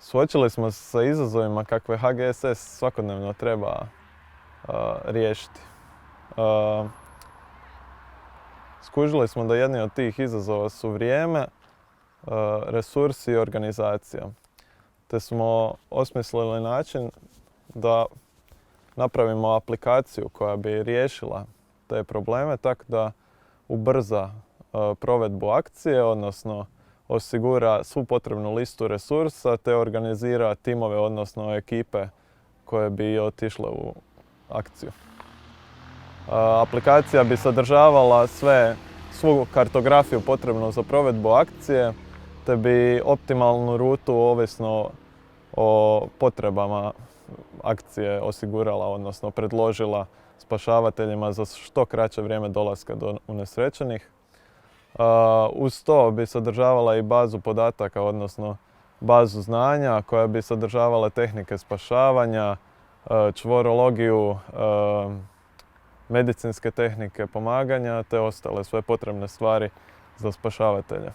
Suočili smo se sa izazovima kakve HGSS svakodnevno treba riješiti. Skužili smo da jedni od tih izazova su vrijeme, resursi i organizacija. Te smo osmislili način da napravimo aplikaciju koja bi riješila te probleme tako da ubrza provedbu akcije, odnosno osigura svu potrebnu listu resursa te organizira timove, odnosno ekipe koje bi otišle u akciju. Aplikacija bi sadržavala svu kartografiju potrebnu za provedbu akcije te bi optimalnu rutu ovisno o potrebama akcije osigurala, odnosno predložila spašavateljima za što kraće vrijeme dolaska do unesrećenih. Uz to bi sadržavala i bazu podataka, odnosno bazu znanja koja bi sadržavala tehnike spašavanja, čvorologiju, medicinske tehnike pomaganja te ostale sve potrebne stvari za spašavatelje.